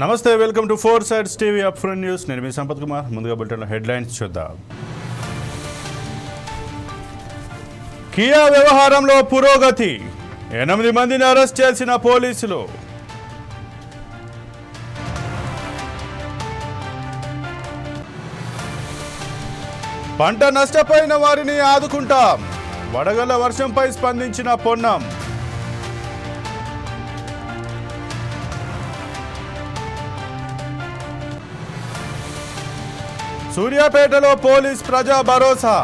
నమస్తే welcome to four sides TV up front news నేను మీ సంపత్ కుమార్ ముందుగా బులెటిన్లో హెడ్లైన్స్ చూద్దాం కియా వ్యవహారంలో పురోగతి 8 మందిని అరెస్ట్ చేసిన పోలీసులు పంట నష్టపోయిన వారిని ఆదుకుంటాం వడగళ్ల వర్షంపై స్పందించిన పొన్నం సూర్యాపేటలో పోలీస్ ప్రజా భరోసా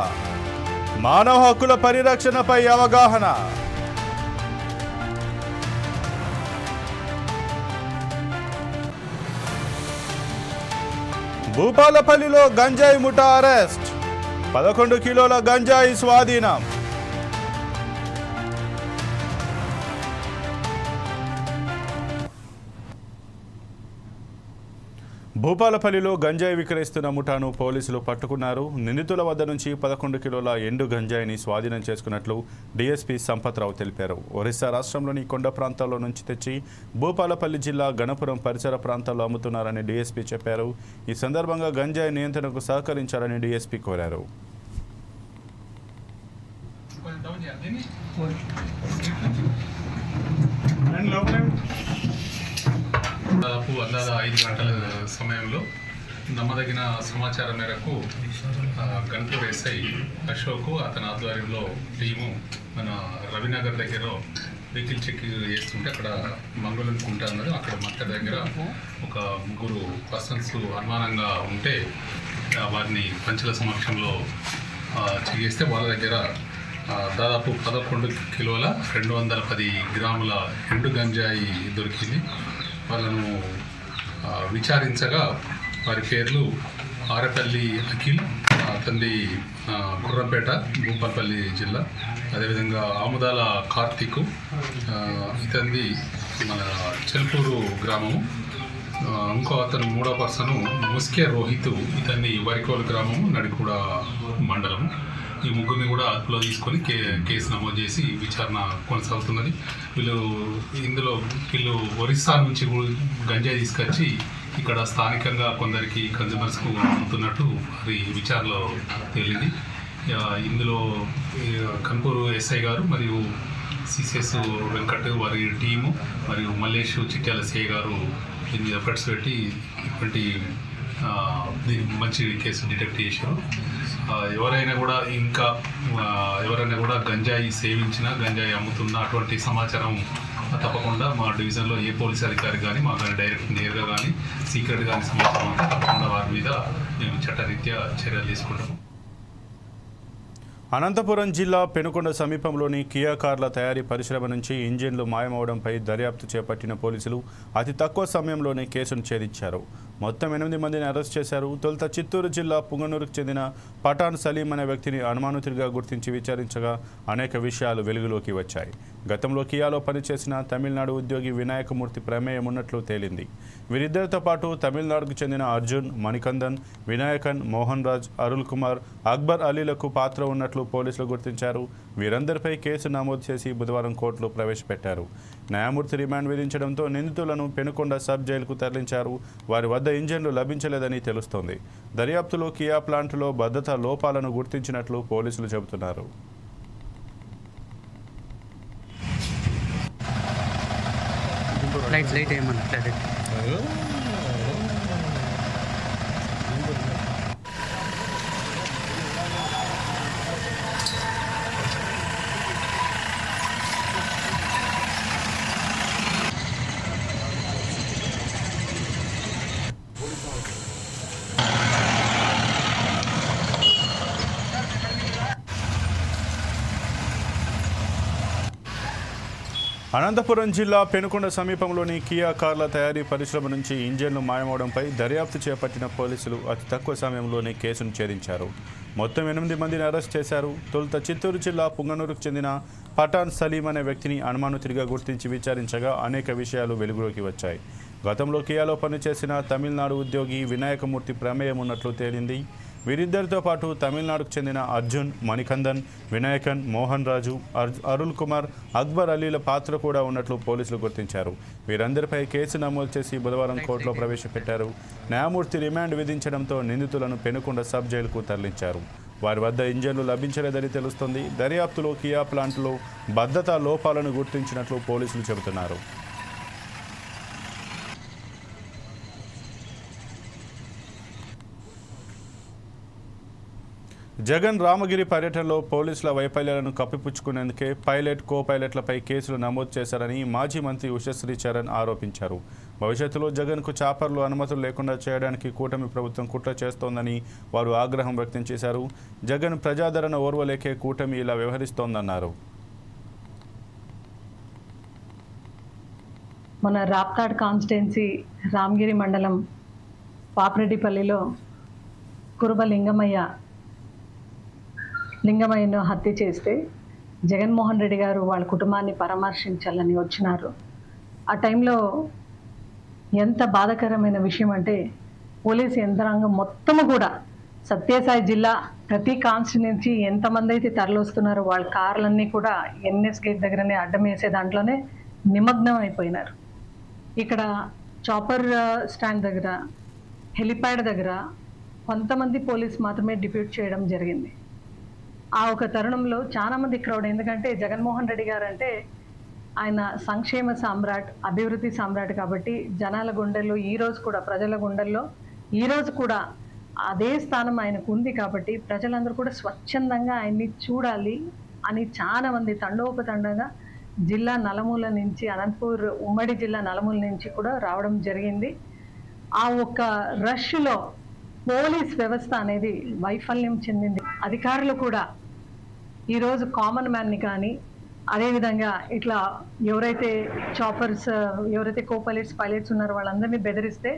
మానవ హక్కుల పరిరక్షణపై అవగాహన భూపాలపల్లిలో గంజాయి ముఠా అరెస్ట్ 11 కిలోల గంజాయి స్వాధీనం భూపాలపల్లిలో గంజాయి విక్రయిస్తున్న ముఠాను పోలీసులు పట్టుకున్నారు. నిందితుల వద్ద నుంచి 11 కిలోల ఎండు గంజాయిని స్వాధీనం చేసుకున్నట్లు డీఎస్పీ సంపత్రావు తెలిపారు. ఒరిస్సా రాష్ట్రంలోని కొండ ప్రాంతాల్లో నుంచి తెచ్చి భూపాలపల్లి జిల్లా గణపురం పరిసర ప్రాంతాల్లో అమ్ముతున్నారని డీఎస్పీ చెప్పారు. ఈ సందర్భంగా గంజాయి నియంత్రణకు సహకరించాలని డీఎస్పీ కోరారు. దాదాపు అందాజ 5 గంటల సమయంలో నమ్మదగిన సమాచారం మేరకు గన్పూర్ ఎస్ఐ అశోక్ అతని ఆధ్వర్యంలో టీము మన రవినగర్ దగ్గర వెహికల్ చెక్ చేస్తుంటే అక్కడ మంగళం కుంట అన్నది అక్కడ మక్క దగ్గర ఒక 3 పర్సన్స్ అనుమానంగా ఉంటే వారిని పంచుల సమక్షంలో చెక్ చేస్తే వాళ్ళ దగ్గర దాదాపు 11 కిలోల 210 గ్రాముల ఎండు గంజాయి దొరికింది. వాళ్ళను విచారించగా వారి పేర్లు ఆరపల్లి అఖిల్, అతనిది గుర్రంపేట భూపాలపల్లి జిల్లా, అదేవిధంగా ఆముదాల కార్తీక్, ఇతనిది మన చెల్పూరు గ్రామము, ఇంకో అతను 3వ పర్సను ముస్కే రోహిత్, ఇతన్ని వరికోలు గ్రామము నడికూడ మండలము. ఈ ముగ్గురిని కూడా అదుపులో తీసుకొని కేసు నమోదు చేసి విచారణ కొనసాగుతున్నది. వీళ్ళు ఒరిస్సా నుంచి గంజాయి తీసుకొచ్చి ఇక్కడ స్థానికంగా కొందరికి కన్జ్యూమర్స్కు అమ్ముతున్నట్టు మరి విచారణలో తేలింది. ఇందులో కన్పూరు ఎస్ఐ గారు మరియు సిసిఎస్ వెంకట్ వారి టీము మరియు మల్లేష్ చిట్యాల సిఐ గారు దీని మీద ఎఫర్ట్స్ పెట్టి ఇటువంటి మంచి కేసు డిటెక్ట్ చేశారు. ఎవరైనా కూడా గంజాయి సేవించినా గంజాయి అమ్ముతున్నా అటువంటి సమాచారం తప్పకుండా మా డివిజన్లో ఏ పోలీస్ అధికారి కానీ మా కానీ డైరెక్ట్ నేరుగా కానీ సీక్రెట్ కానీ సమాచారం ఉంటే తప్పకుండా వారి మీద మేము చట్టరీత్యా చర్యలు తీసుకుంటాము. అనంతపురం జిల్లా పెనుకొండ సమీపంలోని కియా కార్ల తయారీ పరిశ్రమ నుంచి ఇంజిన్లు మాయమవడంపై దర్యాప్తు చేపట్టిన పోలీసులు అతి తక్కువ సమయంలోనే కేసును ఛేదించారు. మొత్తం 8 మందిని అరెస్ట్ చేశారు. తొలుత చిత్తూరు జిల్లా పుంగనూరుకు చెందిన పఠాన్ సలీం అనే వ్యక్తిని అనుమానితుడిగా గుర్తించి విచారించగా అనేక విషయాలు వెలుగులోకి వచ్చాయి. గతంలో కియాలో పనిచేసిన తమిళనాడు ఉద్యోగి వినాయకమూర్తి ప్రమేయం ఉన్నట్లు తేలింది. వీరిద్దరితో పాటు తమిళనాడుకు చెందిన అర్జున్, మణికందన్, వినాయకన్, మోహన్ రాజ్, అరుల్ కుమార్, అక్బర్ అలీలకు పాత్ర ఉన్నట్లు పోలీసులు గుర్తించారు. వీరందరిపై కేసు నమోదు చేసి బుధవారం కోర్టులో ప్రవేశపెట్టారు. న్యాయమూర్తి రిమాండ్ విధించడంతో నిందితులను పెనుకొండ సబ్ జైలుకు తరలించారు. వారి వద్ద ఇంజన్లు లభించలేదని తెలుస్తోంది. దర్యాప్తులో కియా ప్లాంట్లో భద్రతా లోపాలను గుర్తించినట్లు పోలీసులు చెబుతున్నారు. అనంతపురం జిల్లా పెనుకొండ సమీపంలోని కియా కార్ల తయారీ పరిశ్రమ నుంచి ఇంజన్లు మాయమవడంపై దర్యాప్తు చేపట్టిన పోలీసులు అతి తక్కువ సమయంలోనే కేసును ఛేదించారు. మొత్తం 8 మందిని అరెస్ట్ చేశారు. తొలుత చిత్తూరు జిల్లా పుంగనూరుకు చెందిన పఠాన్ సలీం అనే వ్యక్తిని అనుమానితుడిగా గుర్తించి విచారించగా అనేక విషయాలు వెలుగులోకి వచ్చాయి. గతంలో కియాలో పనిచేసిన తమిళనాడు ఉద్యోగి వినాయకమూర్తి ప్రమేయం ఉన్నట్లు తేలింది. వీరిద్దరితో పాటు తమిళనాడుకు చెందిన అర్జున్, మణికందన్, వినాయకన్, మోహన్ రాజు, అరుల్ కుమార్, అక్బర్ అలీల పాత్ర కూడా ఉన్నట్లు పోలీసులు గుర్తించారు. వీరందరిపై కేసు నమోదు చేసి బుధవారం కోర్టులో ప్రవేశపెట్టారు. న్యాయమూర్తి రిమాండ్ విధించడంతో నిందితులను పెనుకొండ సబ్ జైలుకు తరలించారు. వారి వద్ద ఇంజన్లు లభించలేదని తెలుస్తోంది. దర్యాప్తులో కియా ప్లాంట్లో భద్రతా లోపాలను గుర్తించినట్లు పోలీసులు చెబుతున్నారు. జగన్ రామగిరి పర్యటనలో పోలీసుల వైఫల్యాలను కప్పిపుచ్చుకునేందుకే పైలట్, కో పైలట్లపై కేసులు నమోదు చేశారని మాజీ మంత్రి ఉషశ్రీ చరణ్ ఆరోపించారు. భవిష్యత్తులో జగన్కు చాపర్లు అనుమతులు లేకుండా చేయడానికి కూటమి ప్రభుత్వం కుట్ర చేస్తోందని వారు ఆగ్రహం వ్యక్తం చేశారు. జగన్ ప్రజాదరణ ఓర్వలేకే కూటమి ఇలా వ్యవహరిస్తోందన్నారు. మన రాప్తాడ్ కాన్స్టిట్యున్సీ రామగిరి మండలం పాపిరెడ్డిపల్లిలో కురుబ లింగమయ్యను హత్య చేస్తే జగన్మోహన్ రెడ్డి గారు వాళ్ళ కుటుంబాన్ని పరామర్శించాలని వచ్చినారు. ఆ టైంలో ఎంత బాధాకరమైన విషయం అంటే పోలీసు యంత్రాంగం మొత్తము కూడా సత్యసాయి జిల్లా ప్రతి కాన్స్టిట్యున్సీ ఎంతమంది అయితే తరలిస్తున్నారో వాళ్ళ కార్లన్నీ కూడా ఎన్ఎస్ గేట్ దగ్గరనే అడ్డం వేసే దాంట్లోనే నిమగ్నం అయిపోయినారు. ఇక్కడ చాపర్ స్టాండ్ దగ్గర, హెలిప్యాడ్ దగ్గర కొంతమంది పోలీసు మాత్రమే డిప్యూట్ చేయడం జరిగింది. ఆ ఒక తరుణంలో చాలామంది క్రౌడ్, ఎందుకంటే జగన్మోహన్ రెడ్డి గారు అంటే ఆయన సంక్షేమ సామ్రాట్, అభివృద్ధి సామ్రాట్ కాబట్టి జనాల గుండెల్లో ఈరోజు కూడా, ప్రజల గుండెల్లో ఈరోజు కూడా అదే స్థానం ఆయనకు ఉంది. కాబట్టి ప్రజలందరూ కూడా స్వచ్ఛందంగా ఆయన్ని చూడాలి అని చాలామంది తండోపతండంగా జిల్లా నలుమూల నుంచి, అనంతపూర్ ఉమ్మడి జిల్లా నలుమూల నుంచి కూడా రావడం జరిగింది. ఆ ఒక్క రష్లో పోలీస్ వ్యవస్థ అనేది వైఫల్యం చెందింది. అధికారులు కూడా ఈరోజు కామన్ మ్యాన్ని కానీ, అదేవిధంగా ఇట్లా ఎవరైతే చాపర్స్, ఎవరైతే కో పైలట్స్ ఉన్నారో వాళ్ళందరినీ బెదిరిస్తే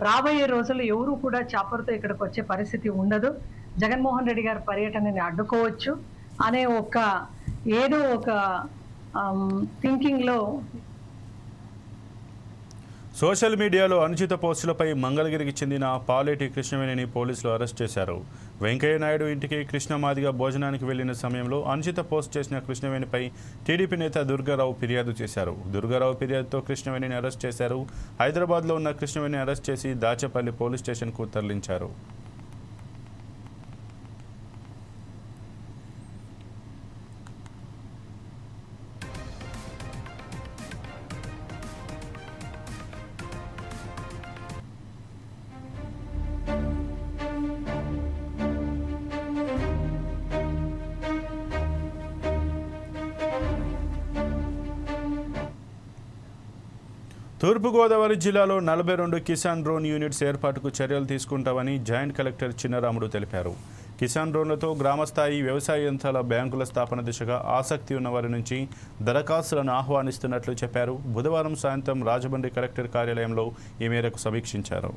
రాబోయే రోజుల్లో ఎవరు కూడా చాపర్తో ఇక్కడికి వచ్చే పరిస్థితి ఉండదు, జగన్మోహన్ రెడ్డి గారి పర్యటనని అడ్డుకోవచ్చు అనే ఏదో ఒక థింకింగ్లో సోషల్ మీడియాలో అనుచిత పోస్టులపై మంగళగిరికి చెందిన పాలేటి కృష్ణవేణిని పోలీసులు అరెస్ట్ చేశారు. వెంకయ్య నాయుడు ఇంటికి కృష్ణమాదిగా భోజనానికి వెళ్లిన సమయంలో అనుచిత పోస్ట్ చేసిన కృష్ణవేణిపై టీడీపీ నేత దుర్గారావు ఫిర్యాదు చేశారు. దుర్గారావు ఫిర్యాదుతో కృష్ణవేణిని అరెస్ట్ చేశారు. హైదరాబాద్లో ఉన్న కృష్ణవేణిని అరెస్ట్ చేసి దాచేపల్లి పోలీస్ స్టేషన్కు తరలించారు. తూర్పుగోదావరి జిల్లాలో 42 కిసాన్ డ్రోన్ యూనిట్స్ ఏర్పాటుకు చర్యలు తీసుకుంటామని జాయింట్ కలెక్టర్ చిన్నరాముడు తెలిపారు. కిసాన్ డ్రోన్లతో గ్రామస్థాయి వ్యవసాయ యంత్రాల బ్యాంకుల స్థాపన దిశగా ఆసక్తి ఉన్న వారి నుంచి దరఖాస్తులను ఆహ్వానిస్తున్నట్లు చెప్పారు. బుధవారం సాయంత్రం రాజమండ్రి కలెక్టర్ కార్యాలయంలో ఈ మేరకు సమీక్షించారు.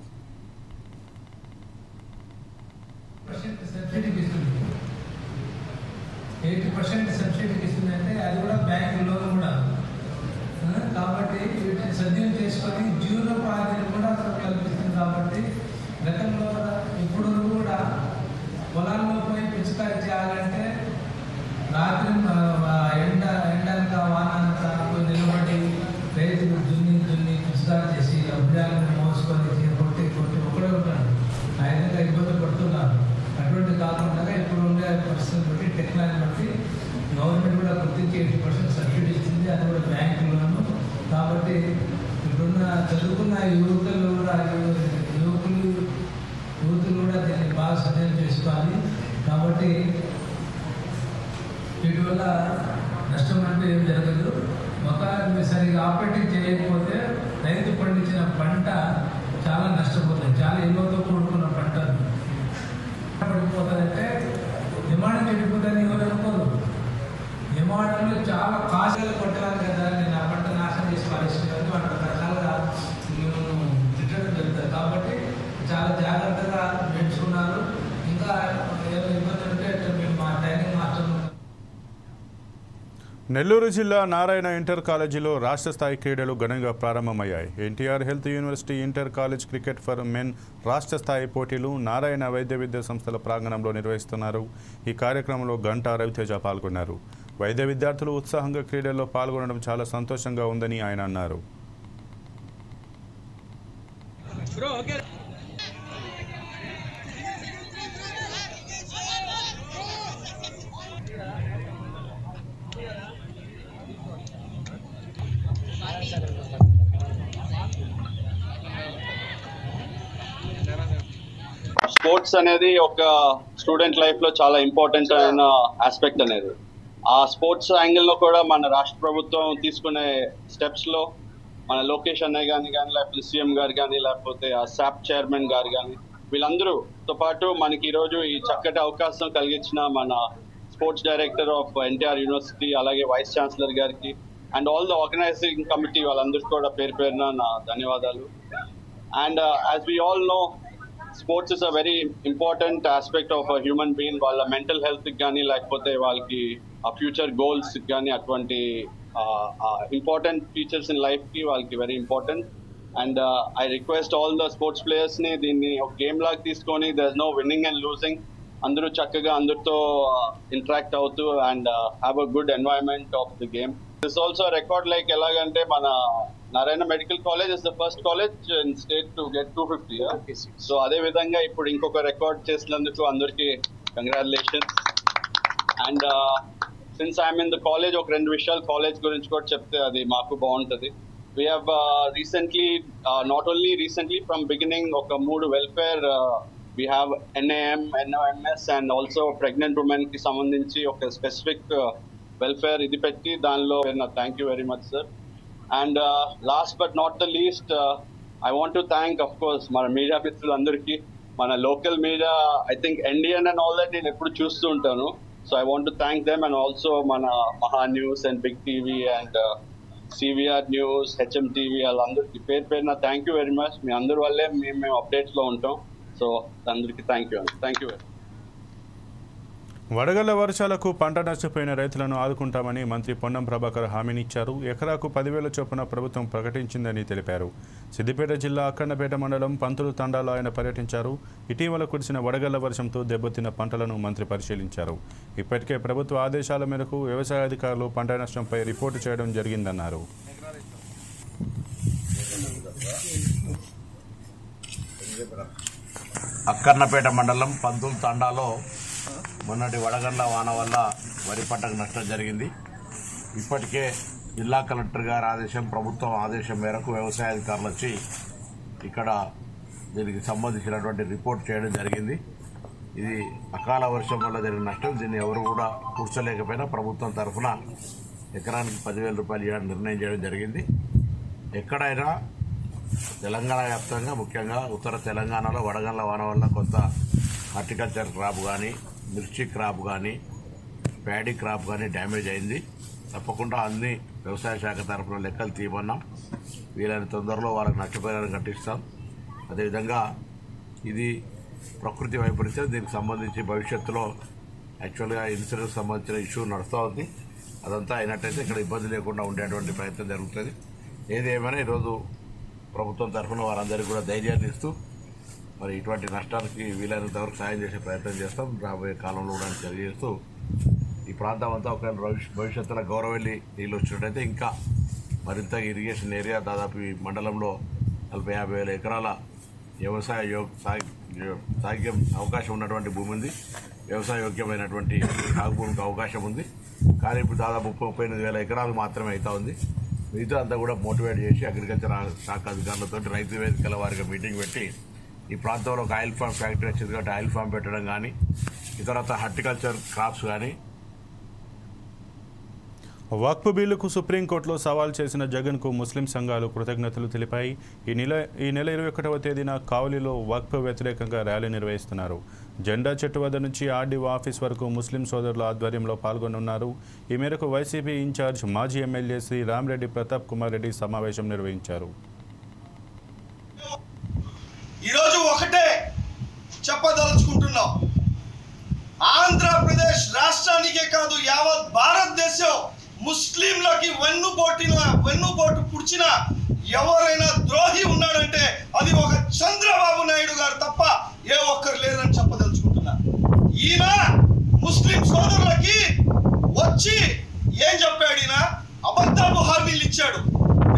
కాబట్టి వీటిని సద్వినియోగం చేసుకొని జీవనోపాధిని కూడా కల్పిస్తుంది. కాబట్టి గతంలో ఇప్పుడు కూడా పొలాల్లో పోయి పిచికారి చేయాలంటే రాత్రి ఎండనక వానక నిలబడి రైతులు దున్ని పిచికారి చేసి అభ్యాలను మోసుకొని కొట్టి ఒకడే ఉంటాడు. ఆ విధంగా ఇబ్బంది పడుతున్నారు. అటువంటి కాకుండా ఇప్పుడు ఉండే పరిస్థితిని బట్టి, టెక్నాలజీ బట్టి గవర్నమెంట్ కూడా గుర్తించి 80% సబ్సిడీ ఇస్తుంది. అది కూడా బ్యాంకులను. కాబట్టి ఇప్పుడున్న చదువుకున్న యువతులు కూడా దీన్ని బాగా సద్వినియోగం చేసుకోవాలి. కాబట్టి వీటి వల్ల నష్టం అంటూ ఏం జరగదు. ఒకవేళ సరిగా ఆపరేటింగ్ చేయకపోతే రైతు పండించిన పంట చాలా నష్టపోతుంది. చాలా ఎన్నోతో కూడుకున్న పంట పడిపోతుందంటే డిమాండ్ చెడిపోతుందని ఎవరు అనుకోరు. డిమాండ్లు చాలా కాసులు కొట్టాలి కదా, నేను ఆ పంట నాశనం చేసి పాలిస్తున్నాను అంత రకాలుగా తిట్టడం జరుగుతుంది. కాబట్టి చాలా జాగ్రత్తగా నేర్చుకున్నారు. ఇంకా ఏమైనా ఇబ్బంది ఉంటే మేము మా ట్రైనింగ్ మాస్టర్ నెల్లూరు జిల్లా నారాయణ ఇంటర్ కాలేజీలో రాష్ట్ర స్థాయి క్రీడలు ఘనంగా ప్రారంభమయ్యాయి. NTR health university inter college cricket for men రాష్ట్ర స్థాయి పోటీలు నారాయణ వైద్య విద్యా సంస్థల ప్రాంగణంలో నిర్వహిస్తున్నారు. ఈ కార్యక్రమంలో గంటా రవితేజ పాల్గొన్నారు. వైద్య విద్యార్థులు ఉత్సాహంగా క్రీడల్లో పాల్గొనడం చాలా సంతోషంగా ఉందని ఆయన అన్నారు. స్పోర్ట్స్ అనేది ఒక స్టూడెంట్ లైఫ్ లో చాలా ఇంపార్టెంట్ అయిన ఆస్పెక్ట్ అనేది. ఆ స్పోర్ట్స్ యాంగిల్ లో కూడా మన రాష్ట్ర ప్రభుత్వం తీసుకునే స్టెప్స్ లో మన లోకేష్ అన్నయ్య కానీ లేకపోతే సీఎం గారు కానీ లేకపోతే ఆ శాప్ చైర్మన్ గారు కానీ వీళ్ళందరూతో పాటు మనకి ఈరోజు ఈ చక్కటి అవకాశం కలిగించిన మన sports director of NTR university అలాగే వైస్ ఛాన్సలర్ గారికి and all the organising committee వాళ్ళందరికీ కూడా పేరు పేరున నా ధన్యవాదాలు. And as we all know sports is a very important aspect of a human being. వాళ్ళ మెంటల్ హెల్త్ కానీ లేకపోతే వాళ్ళకి ఆ ఫ్యూచర్ గోల్స్ కానీ అటువంటి ఇంపార్టెంట్ ఫీచర్స్ ఇన్ లైఫ్ కి వాళ్ళకి very important. And I request all the sports players ని దీన్ని ఒక గేమ్ లాగా తీసుకొని there is no winning and losing. అందరూ చక్కగా అందరితో ఇంటరాక్ట్ అవుతూ and have a good environment of the game. This also record like ఎలాగంటే మన Narayana medical college is the first college in state to get 250. So అదే విధంగా ఇప్పుడు ఇంకొక రికార్డ్ చేసినందుకు అందరికి congratulations. And since I'm in the college ఒక రెండు విషయాలు కాలేజ్ గురించి కూడా చెప్తే అది మాకు బాగుంటుంది. We have recently not only recently from beginning ఒక 3 welfare we have NAM, NOMS and also pregnant women కి సంబంధించి ఒక స్పెసిఫిక్ వెల్ఫేర్ ఇది పెట్టి దానిలో thank you very much sir. And last but not the least I want to thank of course మన media మిత్రులందరికీ. మన local media I think NDN and all that నేను ఎప్పుడు చూస్తూ ఉంటాను. So I want to thank them and also మన Maha news and Big TV and CVR న్యూస్, HM TV వాళ్ళందరికీ పేరు పేరున థ్యాంక్ యూ వెరీ మచ్. మీ అందరి వల్లే మేము అప్డేట్స్ లో ఉంటాం. సో అందరికీ థ్యాంక్ యూ వెరీ మచ్. వడగళ్ల వర్షాలకు పంట నష్టపోయిన రైతులను ఆదుకుంటామని మంత్రి పొన్నం ప్రభాకర్ హామీనిచ్చారు. ఎకరాకు 10,000 చొప్పున ప్రభుత్వం ప్రకటించిందని తెలిపారు. సిద్దిపేట జిల్లా అక్కన్నపేట మండలం పంతులు తండాలో ఆయన పర్యటించారు. ఇటీవల కురిసిన వడగళ్ల వర్షంతో దెబ్బతిన్న పంటలను మంత్రి పరిశీలించారు. ఇప్పటికే ప్రభుత్వ ఆదేశాల మేరకు వ్యవసాయ అధికారులు పంట నష్టంపై రిపోర్టు చేయడం జరిగిందన్నారు. అక్కన్నపేట మండలం పంతులు తండాలో మొన్నటి వడగండ్ల వాన వల్ల వరి పంటకు నష్టం జరిగింది. ఇప్పటికే జిల్లా కలెక్టర్ గారి ఆదేశం, ప్రభుత్వం ఆదేశం మేరకు వ్యవసాయ అధికారులు వచ్చి ఇక్కడ దీనికి సంబంధించినటువంటి రిపోర్ట్ చేయడం జరిగింది. ఇది అకాల వర్షం వల్ల జరిగిన నష్టం. దీన్ని ఎవరు కూడా కూర్చోలేకపోయినా ప్రభుత్వం తరఫున ఎకరానికి 10,000 రూపాయలు ఇవ్వడానికి నిర్ణయం చేయడం జరిగింది. ఎక్కడైనా తెలంగాణ వ్యాప్తంగా ముఖ్యంగా ఉత్తర తెలంగాణలో వడగండ్ల వాన వల్ల కొంత హార్టికల్చర్ క్రాప్ కానీ, మిర్చి క్రాప్ కానీ, ప్యాడీ క్రాప్ కానీ డ్యామేజ్ అయింది. తప్పకుండా అన్ని వ్యవసాయ శాఖ తరఫున లెక్కలు తీయమన్నాం. వీలైన తొందరలో వాళ్ళకి నష్టపరిహారం కట్టిస్తాం. అదేవిధంగా ఇది ప్రకృతి వైపరీత్యం. దీనికి సంబంధించి భవిష్యత్తులో యాక్చువల్గా ఇన్సూరెన్స్ సంబంధించిన ఇష్యూ నడుస్తూ ఉంది. అదంతా అయినట్టయితే ఇక్కడ ఇబ్బంది లేకుండా ఉండేటువంటి ప్రయత్నం జరుగుతుంది. ఏది ఏమైనా ఈరోజు ప్రభుత్వం తరఫున వారందరికీ కూడా ధైర్యాన్ని ఇస్తూ మరి ఇటువంటి నష్టానికి వీలైనంత వరకు సాయం చేసే ప్రయత్నం చేస్తాం. రాబోయే కాలంలో కూడా తెలియజేస్తూ ఈ ప్రాంతం అంతా ఒకవేళ భవిష్యత్తులో గౌరవెల్లి నీళ్ళు వచ్చినట్టయితే ఇంకా మరింత ఇరిగేషన్ ఏరియా దాదాపు ఈ మండలంలో 40,000-50,000 ఎకరాల వ్యవసాయ సాగ్యం అవకాశం ఉన్నటువంటి భూమి ఉంది. వ్యవసాయ యోగ్యమైనటువంటి సాగు భూమికి అవకాశం ఉంది. కానీ ఇప్పుడు దాదాపు 38,000 ఎకరాలు మాత్రమే అవుతా ఉంది. మిగతా అంతా కూడా మోటివేట్ చేసి అగ్రికల్చర్ శాఖ అధికారులతో రైతు వేదికల వారిగా మీటింగ్ పెట్టి ఈ ప్రాంతంలో ఒక ఆయిల్ ఫామ్ ఫ్యాక్టరీ వచ్చింది కాబట్టి ఆయిల్ ఫామ్ పెట్టడం కానీ, ఇతరత హార్టికల్చర్ క్రాప్స్ కానీ. వక్ఫ్ బిల్లుకు సుప్రీంకోర్టులో సవాల్ చేసిన జగన్కు ముస్లిం సంఘాలు కృతజ్ఞతలు తెలిపాయి. ఈ నెల 21వ తేదీన కావలిలో వక్ఫ్ వ్యతిరేకంగా ర్యాలీ నిర్వహిస్తున్నారు. జెండా చెట్టు వద్ద నుంచి ఆర్డీఓ ఆఫీస్ వరకు ముస్లిం సోదరుల ఆధ్వర్యంలో పాల్గొనున్నారు. ఈ మేరకు వైసీపీ ఇన్ఛార్జ్ మాజీ ఎమ్మెల్యే శ్రీ రామిరెడ్డి ప్రతాప్ కుమార్ రెడ్డి సమావేశం నిర్వహించారు. ఈరోజు ఒకటే చెప్పదలుచుకుంటున్నాం. ఆంధ్రప్రదేశ్ రాష్ట్రానికే కాదు యావత్ భారతదేశం ముస్లింలకి వెన్నుపోటు పుడిచిన ఎవరైనా ద్రోహి ఉన్నాడంటే అది ఒక చంద్రబాబు నాయుడు గారు తప్ప ఏ ఒక్కరు లేరని చెప్పదలుచుకుంటున్నా. ఈయన ముస్లిం సోదరులకి వచ్చి ఏం చెప్పాడు? ఈయన అబద్ధపు హామీలు ఇచ్చాడు.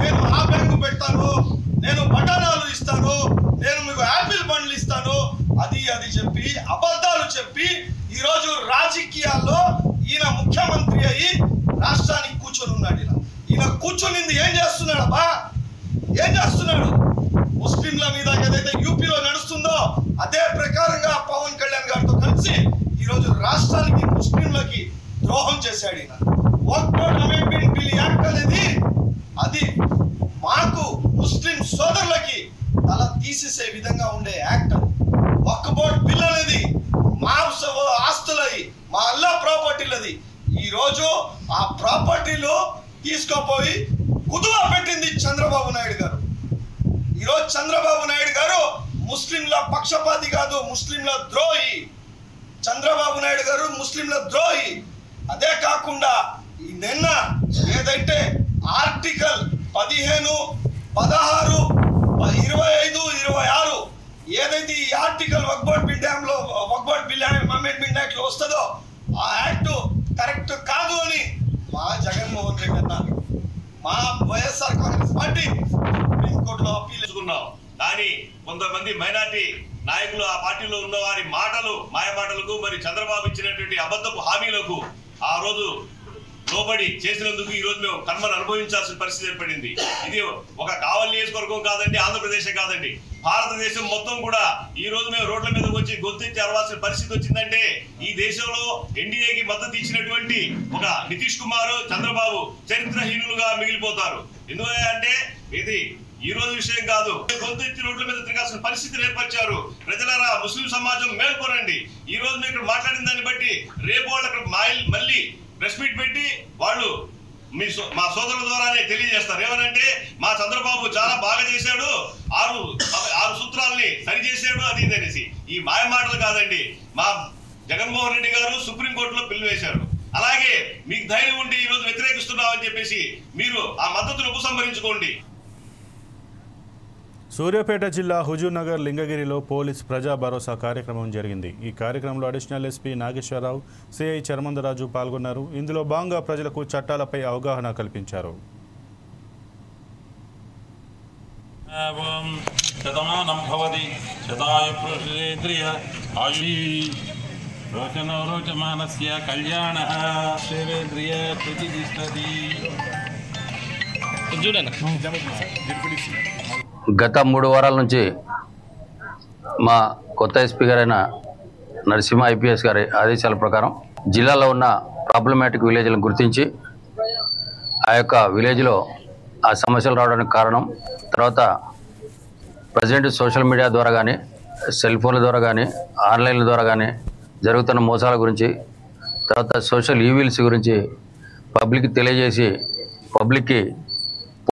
నేను ఆ బ్యాంకు పెడతాను, నేను బటానాలు ఇస్తాను, నేను మీకు యాపిల్ బండ్లు ఇస్తాను, అది చెప్పి అబద్ధాలు చెప్పి ఈరోజు రాజకీయాల్లో ఈయన ముఖ్యమంత్రి అయ్యి రాష్ట్రానికి కూర్చొని ఉన్నాడు. ఈయన కూర్చొనింది ఏం చేస్తున్నాడబ్బా? ఏం చేస్తున్నాడు? ముస్లింల మీద ఏదైతే యూపీలో నడుస్తుందో అదే ప్రకారంగా పవన్ కళ్యాణ్ గారితో కలిసి ఈరోజు రాష్ట్రానికి ముస్లింలకి ద్రోహం చేశాడు. ఈయన వక్ఫ్ అమెండ్మెంట్ బిల్ యాక్ట్ అనేది అది మాకు ముస్లిం సోదరులకి తల తీసేసే విధంగా ఉండే యాక్ట్. వక్ఫ్ బోర్డ్ బిల్ అనేది మా ఆస్తులది, మా అల్లా ప్రాపర్టీలది. ఈరోజు ఆ ప్రాపర్టీలు తీసుకుపోయి కుదువ పెట్టింది చంద్రబాబు నాయుడు గారు. ఈరోజు చంద్రబాబు నాయుడు గారు ముస్లింల పక్షపాతి కాదు, ముస్లింల ద్రోహి. చంద్రబాబు నాయుడు గారు ముస్లింల ద్రోహి. అదే కాకుండా నిన్న ఏదైతే ఆర్టికల్ 15, 16, 25, 26 ఏదైతే ఈ ఆర్టికల్ వక్ఫ్ బోర్డ్ బిల్ అమెండ్మెంట్ యాక్ట్ లో వస్తుందో ఆ యాక్ట్ కరెక్ట్ కాదు అని మా జగన్మోహన్ రెడ్డి అన్నారు. మా వైఎస్ఆర్ కాంగ్రెస్ పార్టీ సుప్రీంకోర్టులో అప్పీల్ చేసుకున్నాం. కానీ కొంతమంది మైనార్టీ నాయకులు ఆ పార్టీలో ఉన్న వారి మాయమాటలకు మరి చంద్రబాబు ఇచ్చినటువంటి అబద్ధపు హామీలకు ఆ రోజు లోబడి చేసినందుకు ఈ రోజు మేము కర్మను అనుభవించాల్సిన పరిస్థితి ఏర్పడింది. ఇది ఒక కావలి నియోజకవర్గం కాదండి, ఆంధ్రప్రదేశ్ కాదండి, భారతదేశం మొత్తం కూడా ఈ రోజు మేము రోడ్ల మీదకి వచ్చి గొంతెత్తి అరవాల్సిన పరిస్థితి వచ్చిందంటే ఈ దేశంలో ఎన్డీఏకి మద్దతు ఇచ్చినటువంటి ఒక నితీష్ కుమార్, చంద్రబాబు చరిత్రహీనులుగా మిగిలిపోతారు. ఎందుకంటే ఇది ఈ రోజు విషయం కాదు, గొంతెత్తి రోడ్ల మీద తిరగాల్సిన పరిస్థితిని ఏర్పరిచారు. ప్రజలారా, ముస్లిం సమాజం మేల్కొనండి. ఈ రోజు మేము ఇక్కడ మాట్లాడిన దాన్ని బట్టి రేపు వాళ్ళు అక్కడ మళ్ళీ ప్రెస్ మీట్ పెట్టి వాళ్ళు మా సోదరుల ద్వారానే తెలియజేస్తారు. ఏమనంటే మా చంద్రబాబు చాలా బాగా చేశాడు, 6 సూత్రాలని సరిచేశాడు, అది ఇది అనేసి. ఈ మాయ మాటలు కాదండి. మా జగన్మోహన్ రెడ్డి గారు సుప్రీంకోర్టులో బిల్లు వేశారు. అలాగే మీకు ధైర్యం ఉండి ఈ రోజు వ్యతిరేకిస్తున్నామని చెప్పేసి మీరు ఆ మద్దతును ఉపసంహరించుకోండి. సూర్యాపేట జిల్లా హుజూర్నగర్ లింగగిరిలో పోలీస్ ప్రజా భరోసా కార్యక్రమం జరిగింది. ఈ కార్యక్రమంలో అడిషనల్ ఎస్పీ నాగేశ్వరరావు, సిఐ చర్మందరాజు పాల్గొన్నారు. ఇందులో భాగంగా ప్రజలకు చట్టాలపై అవగాహన కల్పించారు. గత 3 వారాల నుంచి మా కొత్త ఎస్పీ గారైన నరసింహ ఐపీఎస్ గారి ఆదేశాల ప్రకారం జిల్లాలో ఉన్న ప్రాబ్లమాటిక్ విలేజ్లను గుర్తించి ఆ యొక్క విలేజ్లో ఆ సమస్యలు రావడానికి కారణం, తర్వాత ప్రజెంట్ సోషల్ మీడియా ద్వారా కానీ, సెల్ ఫోన్ల ద్వారా కానీ, ఆన్లైన్ల ద్వారా కానీ జరుగుతున్న మోసాల గురించి, తర్వాత సోషల్ ఈవిల్స్ గురించి పబ్లిక్కి తెలియజేసి పబ్లిక్కి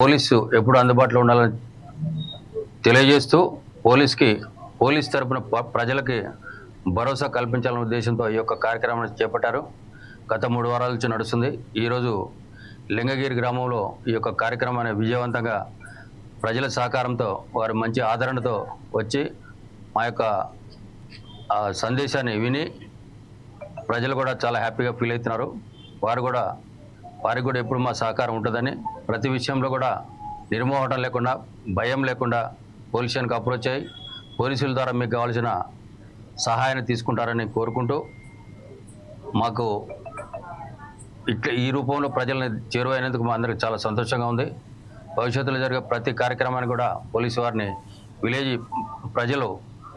పోలీసు ఎప్పుడు అందుబాటులో ఉండాలని తెలియజేస్తూ పోలీస్ తరపున ప్రజలకి భరోసా కల్పించాలనే ఉద్దేశంతో ఈ యొక్క కార్యక్రమాన్ని చేపట్టారు. గత 3 వారాల నుంచి నడుస్తుంది. ఈరోజు లింగగిరి గ్రామంలో ఈ యొక్క కార్యక్రమాన్ని విజయవంతంగా ప్రజల సహకారంతో, వారి మంచి ఆదరణతో వచ్చి మా యొక్క సందేశాన్ని విని ప్రజలు కూడా చాలా హ్యాపీగా ఫీల్ అవుతున్నారు. వారికి కూడా ఎప్పుడు మా సహకారం ఉంటుందని, ప్రతి విషయంలో కూడా నిర్మోహటం లేకుండా, భయం లేకుండా పోలీస్ స్టేషన్కి అప్రోచ్ అయ్యి పోలీసుల ద్వారా మీకు కావాల్సిన సహాయాన్ని తీసుకుంటారని కోరుకుంటూ, మాకు ఇట్లా ఈ రూపంలో ప్రజల్ని చేరువైనందుకు మా అందరికి చాలా సంతోషంగా ఉంది. భవిష్యత్తులో జరిగే ప్రతి కార్యక్రమాన్ని కూడా పోలీసు వారిని విలేజ్ ప్రజలు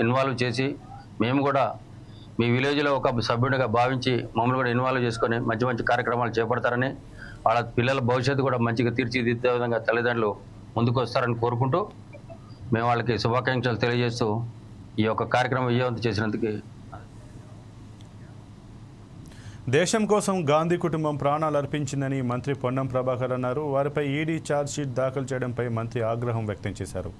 ఇన్వాల్వ్ చేసి, మేము కూడా మీ విలేజ్లో ఒక సభ్యుడిగా భావించి మమ్మల్ని కూడా ఇన్వాల్వ్ చేసుకొని మంచి మంచి కార్యక్రమాలు చేపడతారని, వాళ్ళ పిల్లల భవిష్యత్తు కూడా మంచిగా తీర్చిదిద్దే విధంగా తల్లిదండ్రులు ముందుకు వస్తారని కోరుకుంటూ మేము వాళ్ళకి శుభాకాంక్షలు తెలియజేస్తూ ఈ యొక్క కార్యక్రమం విజయవంతం చేసినందుకు. దేశం కోసం గాంధీ కుటుంబం ప్రాణాలు అర్పించిందని మంత్రి పొన్నం ప్రభాకర్ అన్నారు. వారిపై ఈడీ ఛార్జ్షీట్ దాఖలు చేయడంపై మంత్రి ఆగ్రహం వ్యక్తం చేశారు.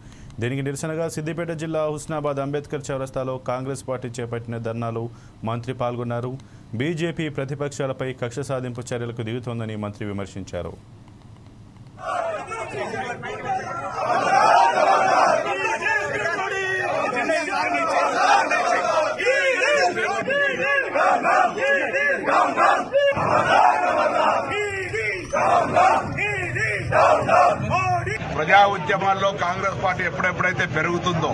దీనికి నిరసనగా సిద్దిపేట జిల్లా హుస్నాబాద్ అంబేద్కర్ చౌరస్తాలో కాంగ్రెస్ పార్టీ చేపట్టిన ధర్నాలో మంత్రి పాల్గొన్నారు. బీజేపీ ప్రతిపక్షాలపై కక్ష సాధింపు చర్యలకు దిగుతోందని మంత్రి విమర్శించారు. ప్రజా ఉద్యమాల్లో కాంగ్రెస్ పార్టీ ఎప్పుడెప్పుడైతే పెరుగుతుందో,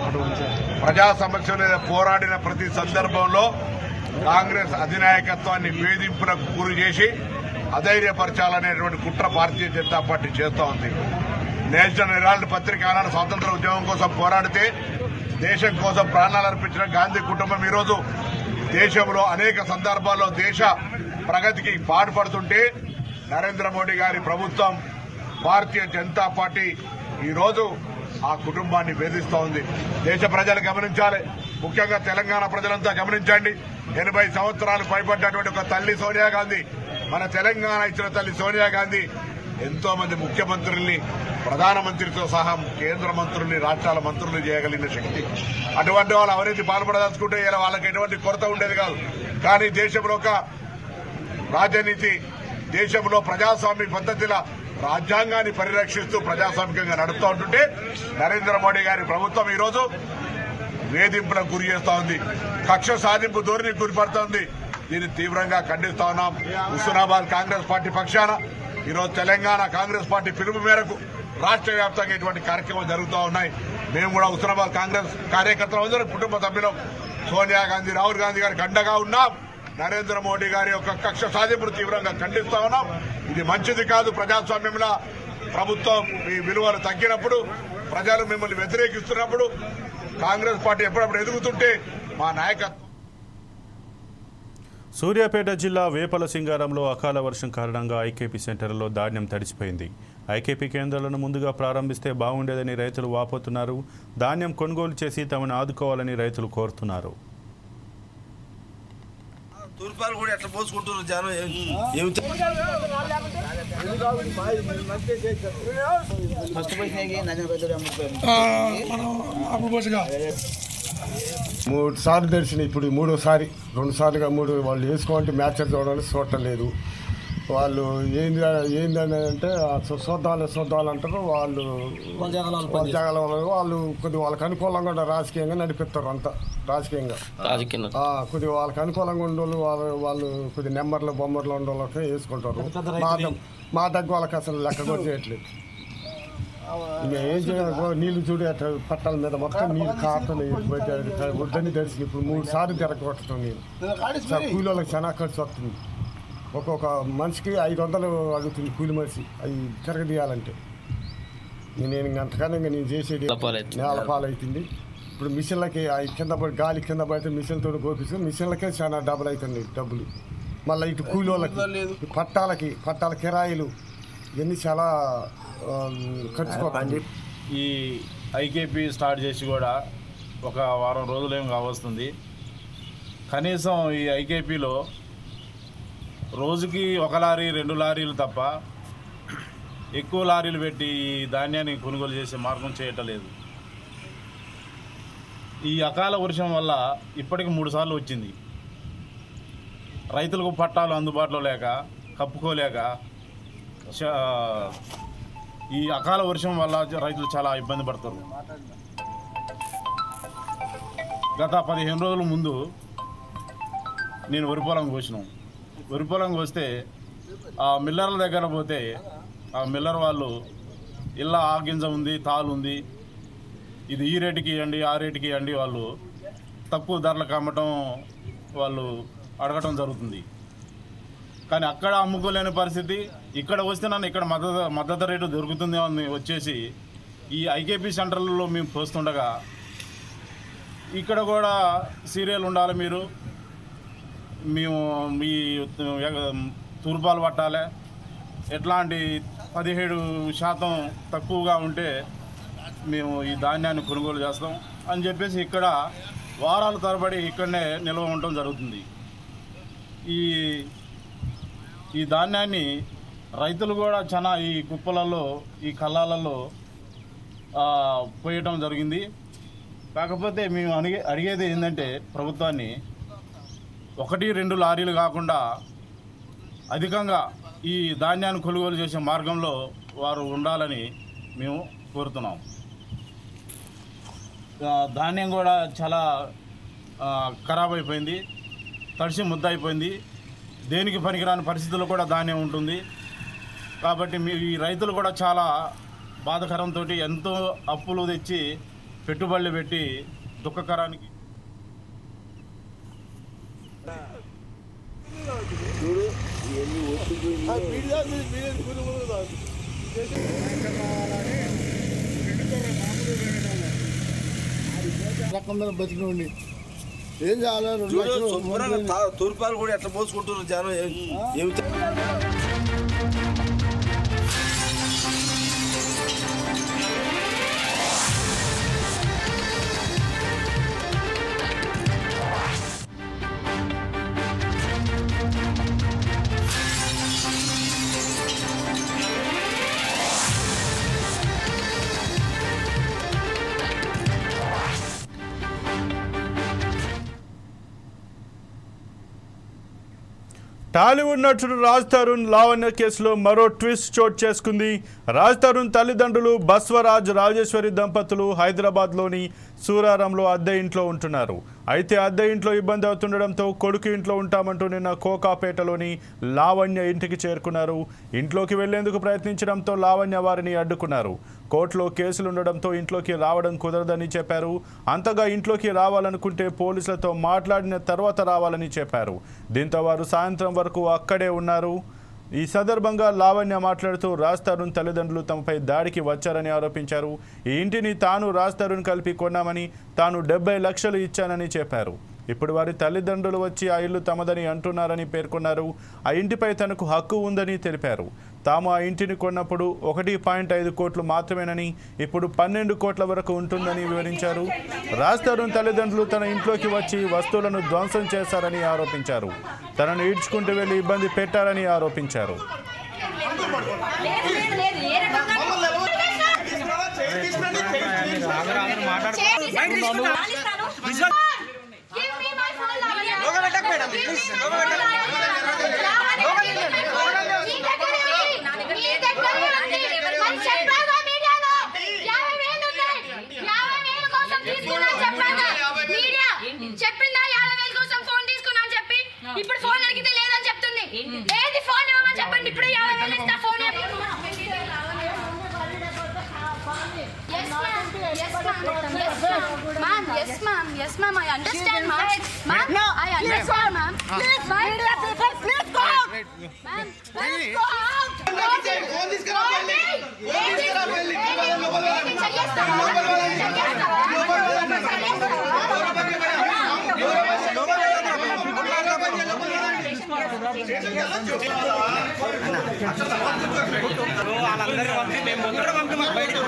ప్రజా సమస్యల మీద పోరాడిన ప్రతి సందర్భంలో కాంగ్రెస్ అధినాయకత్వాన్ని వేధింపులకు గురి చేసి అధైర్యపరచాలనేటువంటి కుట్ర భారతీయ జనతా పార్టీ చేస్తూ ఉంది. నేషనల్ హెరాల్డ్ పత్రిక ఆనాడు స్వాతంత్ర ఉద్యమం కోసం పోరాడితే దేశం కోసం ప్రాణాలు అర్పించిన గాంధీ కుటుంబం ఈరోజు దేశంలో అనేక సందర్భాల్లో దేశ ప్రగతికి పాటుపడుతుంటే నరేంద్ర మోడీ గారి ప్రభుత్వం, భారతీయ జనతా పార్టీ ఈరోజు ఆ కుటుంబాన్ని వేధిస్తూ ఉంది. దేశ ప్రజలు గమనించాలి, ముఖ్యంగా తెలంగాణ ప్రజలంతా గమనించండి. 80 సంవత్సరాలు పైబడ్డటువంటి ఒక తల్లి సోనియా గాంధీ, మన తెలంగాణ ఇచ్చిన తల్లి సోనియా గాంధీ ఎంతో మంది ముఖ్యమంత్రుల్ని, ప్రధానమంత్రితో సహా కేంద్ర మంత్రుల్ని, రాష్ట్రాల మంత్రుల్ని చేయగలిగిన శక్తి. అటువంటి వాళ్ళు అవినీతి పాల్పడదలుచుకుంటే ఇలా వాళ్ళకి ఎటువంటి కొరత ఉండేది కాదు. కానీ దేశంలో ఒక రాజనీతి, దేశంలో ప్రజాస్వామ్య పద్ధతిల రాజ్యాంగాన్ని పరిరక్షిస్తూ ప్రజాస్వామికంగా నడుపుతూ ఉంటుంటే నరేంద్ర మోడీ గారి ప్రభుత్వం ఈరోజు వేధింపులకు గురి చేస్తూ ఉంది, కక్ష సాధింపు ధోరణికి గురిపడుతోంది. దీన్ని తీవ్రంగా ఖండిస్తా ఉన్నాం. హుస్నాబాద్ కాంగ్రెస్ పార్టీ పక్షాన ఈరోజు తెలంగాణ కాంగ్రెస్ పార్టీ పిలుపు మేరకు రాష్ట్ర వ్యాప్తంగా ఇటువంటి కార్యక్రమాలు జరుగుతూ ఉన్నాయి. మేము కూడా హుస్నాబాద్ కాంగ్రెస్ కార్యకర్తలందరూ, కుటుంబ సభ్యులు సోనియా గాంధీ, రాహుల్ గాంధీ గారికి అండగా ఉన్నాం. నరేంద్ర మోడీ గారి యొక్క కక్ష సాధింపును తీవ్రంగా ఖండిస్తా ఉన్నాం. ఇది మంచిది కాదు. ప్రజాస్వామ్యంలో ప్రభుత్వం మీ విలువలు తగ్గినప్పుడు, ప్రజలు మిమ్మల్ని వ్యతిరేకిస్తున్నప్పుడు, కాంగ్రెస్ పార్టీ ఎప్పుడప్పుడు ఎదుగుతుంటే మా నాయకత్వం. సూర్యాపేట జిల్లా వేపల సింగారంలో అకాల వర్షం కారణంగా ఐకేపీ సెంటర్లో ధాన్యం తడిసిపోయింది. ఐకేపీ కేంద్రాలను ముందుగా ప్రారంభిస్తే బాగుండేదని రైతులు వాపోతున్నారు. ధాన్యం కొనుగోలు చేసి తమను ఆదుకోవాలని రైతులు కోరుతున్నారు. తూర్పాలు కూడా ఎట్లా పోసుకుంటున్నారు జనం. మూడు సార్లు తెలిసినాయి, ఇప్పుడు మూడోసారి, 2 సార్లుగా 3 వాళ్ళు వేసుకోవాలంటే మ్యాచ్ చూడాలని చూడటం లేదు. వాళ్ళు ఏందని అంటే చూద్దాలంటారు. వాళ్ళు వాళ్ళు కొద్దిగా వాళ్ళకి అనుకూలంగా ఉండే రాజకీయంగా నడిపిస్తారు. అంతా రాజకీయంగా కొద్దిగా వాళ్ళకి అనుకూలంగా ఉండే వాళ్ళు కొద్దిగా నెంబర్లు బొమ్మర్లు ఉండే వాళ్ళకి వేసుకుంటారు. మా దగ్గర వాళ్ళకి అసలు లెక్క కూడా చేయట్లేదు. ఇంకా ఏం చేయాలి, నీళ్లు చూడు అట్లా పట్టాల మీద మొత్తం నీళ్ళు కారుతున్నాయి. వద్దని తెలిసి ఇప్పుడు 3 సార్లు తిరగొట్టడం నీళ్ళు. కూలీలకు చాలా ఖర్చు వస్తుంది. ఒక్కొక్క మనిషికి 500 అడుగుతుంది కూలి మనిషి అవి తిరగదీయాలంటే. నేను అంతకన్నా నేను చేసేది నేల పాలవుతుంది. ఇప్పుడు మిషన్లకి కింద పడి గాలి కింద పడితే మిషన్తో గోపిస్తే మిషన్లకే చాలా డబ్బులు అవుతుంది డబ్బులు. మళ్ళీ ఇటు కూలీలకి, పట్టాల కిరాయిలు ఇవన్నీ చాలా ఖర్చు పోతుంది. ఈ ఐకేపీ స్టార్ట్ చేసి కూడా ఒక వారం రోజులేం కావస్తుంది. కనీసం ఈ ఐకేపీలో రోజుకి 1 లారీ 2 లారీలు తప్ప ఎక్కువ లారీలు పెట్టి ఈ ధాన్యాన్ని కొనుగోలు చేసే మార్గం చేయటం లేదు. ఈ అకాల వర్షం వల్ల ఇప్పటికి 3 సార్లు వచ్చింది. రైతులకు పట్టాలు అందుబాటులో లేక, కప్పుకోలేక ఈ అకాల వర్షం వల్ల రైతులు చాలా ఇబ్బంది పడతారు. గత 15 రోజుల ముందు నేను వరి పొలం కోసినాం. వరి పొలం కోస్తే ఆ మిల్లర్ల దగ్గర పోతే ఆ మిల్లర్ వాళ్ళు ఇలా ఆ గింజ ఉంది, తాలు ఉంది, ఇది ఈ రేటుకి ఇవ్వండి, ఆ రేటుకి ఇవ్వండి, వాళ్ళు తక్కువ ధరలకు అమ్మటం వాళ్ళు అడగటం జరుగుతుంది. కానీ అక్కడ అమ్ముకోలేని పరిస్థితి. ఇక్కడ వస్తే నన్ను ఇక్కడ మద్దతు రేటు దొరుకుతుంది అని వచ్చేసి ఈ ఐకేపీ సెంటర్లలో మేము పోస్తుండగా ఇక్కడ కూడా సీరియల్ ఉండాలి, మేము మీ తూర్పాలు పట్టాలి, ఎట్లాంటి 17% తక్కువగా ఉంటే మేము ఈ ధాన్యాన్ని కొనుగోలు చేస్తాం అని చెప్పేసి ఇక్కడ వారాల తరబడి ఇక్కడనే నిల్వ ఉండటం జరుగుతుంది. ఈ ధాన్యాన్ని రైతులు కూడా చాలా ఈ కుప్పలలో, ఈ కళ్ళాలలో పోయటం జరిగింది. కాకపోతే మేము అడిగేది ఏంటంటే ప్రభుత్వాన్ని 1-2 లారీలు కాకుండా అధికంగా ఈ ధాన్యాన్ని కొనుగోలు చేసే మార్గంలో వారు ఉండాలని మేము కోరుతున్నాం. ధాన్యం కూడా చాలా ఖరాబ్ అయిపోయింది, తడిసి ముద్ద అయిపోయింది. దేనికి పనికిరాని పరిస్థితుల్లో కూడా ధాన్యం ఉంటుంది. కాబట్టి ఈ రైతులు కూడా చాలా బాధాకరంతో ఎంతో అప్పులు తెచ్చి పెట్టుబడులు పెట్టి దుఃఖకరానికి బతికినండి ఏం చేయాలి. తూర్పాలు కూడా ఎట్లా పోసుకుంటున్నారు జనం ఏమి. టాలీవుడ్ నటుడు రాజ్ తరుణ్ లావణ్య కేసులో మరో ట్విస్ట్ చోటు చేసుకుంది. రాజ్ తరుణ్ తల్లిదండ్రులు బస్వరాజ్ రాజేశ్వరి దంపతులు హైదరాబాద్లోని సూరారంలో అద్దె ఇంట్లో ఉంటున్నారు. అయితే అద్దె ఇంట్లో ఇబ్బంది అవుతుండడంతో కొడుకు ఇంట్లో ఉంటామంటూ నిన్న కోకాపేటలోని లావణ్య ఇంటికి చేరుకున్నారు. ఇంట్లోకి వెళ్లేందుకు ప్రయత్నించడంతో లావణ్య వారిని అడ్డుకున్నారు. కోర్టులో కేసులుండడంతో ఇంట్లోకి రావడం కుదరదని చెప్పారు. అంతగా ఇంట్లోకి రావాలనుకుంటే పోలీసులతో మాట్లాడిన తర్వాత రావాలని చెప్పారు. దీంతో వారు సాయంత్రం వరకు అక్కడే ఉన్నారు. ఈ సందర్భంగా లావణ్య మాట్లాడుతూ రాజ్ తరుణ్ తల్లిదండ్రులు తమపై దాడికి వచ్చారని ఆరోపించారు. ఈ ఇంటిని తాను రాజ్ తరుణ్ కలిపి కొన్నామని, తాను 70 లక్షలు ఇచ్చానని చెప్పారు. ఇప్పుడు వారి తల్లిదండ్రులు వచ్చి ఆ ఇల్లు తమదని అంటున్నారని పేర్కొన్నారు. ఆ ఇంటిపై తనకు హక్కు ఉందని తెలిపారు. తాము ఆ ఇంటిని కొన్నప్పుడు 1.5 కోట్లు మాత్రమేనని, ఇప్పుడు 12 కోట్ల వరకు ఉంటుందని వివరించారు. రాజ్ తరుణ్ తల్లిదండ్రులు తన ఇంట్లోకి వచ్చి వస్తువులను ధ్వంసం చేశారని ఆరోపించారు. తనను ఈడ్చుకుంటూ వెళ్లి ఇబ్బంది పెట్టారని ఆరోపించారు. చెప్పిందా 50,000 కోసం ఫోన్ తీసుకున్నా అని చెప్పి, ఇప్పుడు ఫోన్ అడిగితే లేదని చెప్తుంది. ఏది ఫోన్ ఇవ్వమని చెప్పండి, ఇప్పుడు 50,000 ఇస్తా phone. Yes ma'am, I understand ma'am. I understand ma'am. Please, media people, please go out. Ma'am, please go out. Phone తీసుకురా వెళ్ళి. వాళ్ళందరూ పంపి మేము ముందర పంపి మాకు బయటికి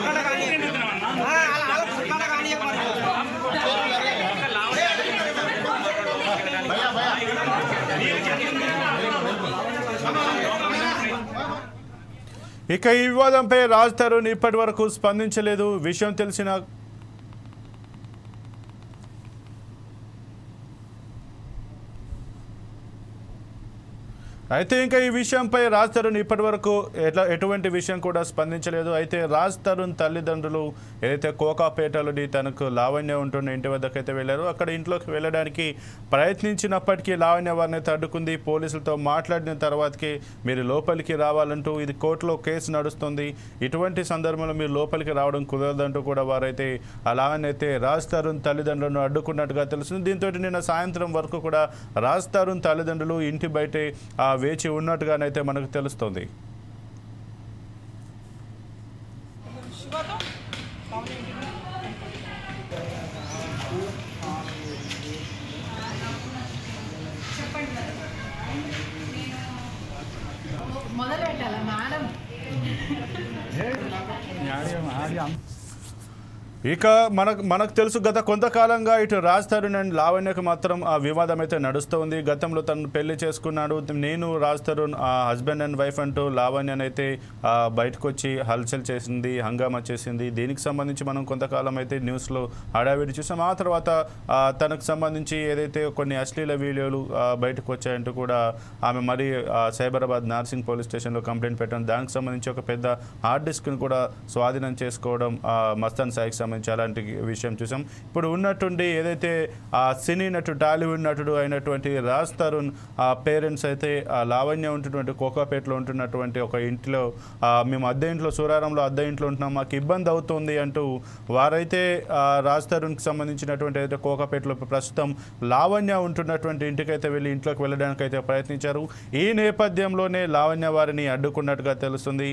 ఇక ఈ వివాదంపై రాజ్ తరుణ్ ఇప్పటి వరకు స్పందించలేదు. విషయం తెలిసిన అయితే ఇంకా ఈ విషయంపై రాజ్ తరుణ్ ఇప్పటి వరకు ఎటువంటి విషయం కూడా స్పందించలేదు. అయితే రాజ్ తరుణ్ తల్లిదండ్రులు ఏదైతే కోకాపేటలోని తనకు లావణ్య ఉంటున్న ఇంటి వద్దకైతే వెళ్ళారో అక్కడ ఇంట్లోకి వెళ్ళడానికి ప్రయత్నించినప్పటికీ లావణ్య వారిని అడ్డుకుంది. పోలీసులతో మాట్లాడిన తర్వాతకి మీరు లోపలికి రావాలంటూ, ఇది కోర్టులో కేసు నడుస్తుంది, ఇటువంటి సందర్భంలో మీరు లోపలికి రావడం కుదరదంటూ కూడా వారైతే అలాగనైతే రాజ్ తరుణ్ తల్లిదండ్రులను అడ్డుకున్నట్టుగా తెలుస్తుంది. దీంతో నిన్న సాయంత్రం వరకు కూడా రాజ్ తరుణ్ తల్లిదండ్రులు ఇంటి బయటే వేచి ఉన్నట్టుగానైతే మనకు తెలుస్తోంది. ఇక మనకు తెలుసు గత కొంతకాలంగా ఇటు రాజ్ తరుణ్ అండ్ లావణ్యకు మాత్రం ఆ వివాదం అయితే నడుస్తుంది. గతంలో తను పెళ్లి చేసుకున్నాడు, నేను Raj Tarun husband and wife అంటూ లావణ్యనైతే బయటకు వచ్చి హల్చల్ చేసింది, హంగామా చేసింది. దీనికి సంబంధించి మనం కొంతకాలం అయితే న్యూస్లో హడావిడి చూసాం. ఆ తర్వాత తనకు సంబంధించి ఏదైతే కొన్ని అశ్లీల వీడియోలు బయటకు వచ్చాయంటూ కూడా ఆమె మరి సైబరాబాద్ నార్సింగ్ పోలీస్ స్టేషన్లో కంప్లైంట్ పెట్టడం, దానికి సంబంధించి ఒక పెద్ద హార్డ్ డిస్క్ను కూడా స్వాధీనం చేసుకోవడం మస్తాన్ సాయికి సంబంధించి అలాంటి విషయం చూసాం. ఇప్పుడు ఉన్నట్టుండి ఏదైతే సినీ నటుడు టాలీవుడ్ నటుడు అయినటువంటి రాజ్ తరుణ్ పేరెంట్స్ అయితే లావణ్య ఉంటున్నటువంటి కోకాపేటలో ఉంటున్నటువంటి ఒక ఇంట్లో మేము అద్దె ఇంట్లో సూరారంలో అద్దె ఇంట్లో ఉంటున్నాం, మాకు ఇబ్బంది అవుతుంది అంటూ వారైతే రాజ్ తరుణ్కి సంబంధించినటువంటి అయితే కోకాపేటలో ప్రస్తుతం లావణ్య ఉంటున్నటువంటి ఇంటికైతే వెళ్ళి ఇంట్లోకి వెళ్ళడానికి అయితే ప్రయత్నించారు. ఈ నేపథ్యంలోనే లావణ్య వారిని అడ్డుకున్నట్టుగా తెలుస్తుంది.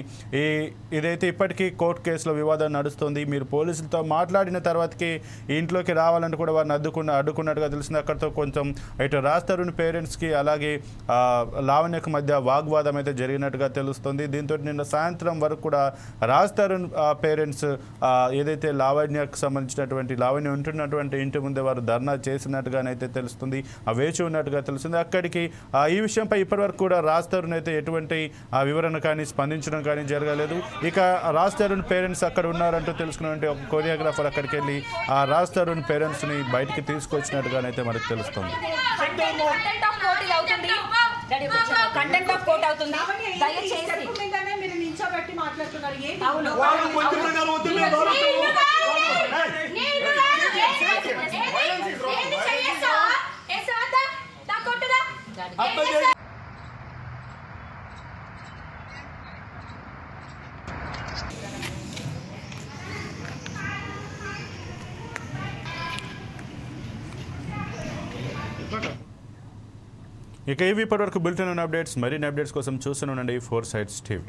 ఇదైతే ఇప్పటికీ కోర్టు కేసులో వివాదం నడుస్తుంది. మీరు పోలీసులతో మాట్లాడిన తర్వాతకి ఇంట్లోకి రావాలంటే కూడా వారిని అడ్డుకున్నట్టుగా తెలిసింది. అక్కడితో కొంచెం ఇటు రాజ్ తరుణ్ పేరెంట్స్కి అలాగే లావణ్యకు మధ్య వాగ్వాదం అయితే జరిగినట్టుగా తెలుస్తుంది. దీంతో నిన్న సాయంత్రం వరకు కూడా రాజ్ తరుణ్ పేరెంట్స్ ఏదైతే లావణ్యకు సంబంధించినటువంటి లావణ్య ఉంటున్నటువంటి ఇంటి ముందే వారు ధర్నా చేసినట్టుగానైతే తెలుస్తుంది, వేచి ఉన్నట్టుగా తెలుస్తుంది. అక్కడికి ఈ విషయంపై ఇప్పటివరకు కూడా రాజ్ తరుణ్ అయితే ఎటువంటి వివరణ కానీ స్పందించడం కానీ జరగలేదు. ఇక రాజ్ తరుణ్ పేరెంట్స్ అక్కడ ఉన్నారంటూ తెలుసుకున్నటువంటి ఒక కొరియోగ్రాఫర్ అక్కడికి వెళ్ళి ఆ రాజ్ తరుణ్ పేరెంట్స్ని బయటికి తీసుకొచ్చినట్టుగానైతే మనకు తెలుస్తుంది. కంటెంట్ ఆఫ్ కోర్ట్ అవుతుంది. దయచేసి మీరు నిల్చోబెట్టి మాట్లాడుతున్నారు. ఇక ఇవి ఇప్పటివరకు బులెటిన్ అప్డేట్స్. మరిన్ని అప్డేట్స్ కోసం చూస్తూనే ఉండండి 4 Sides TV.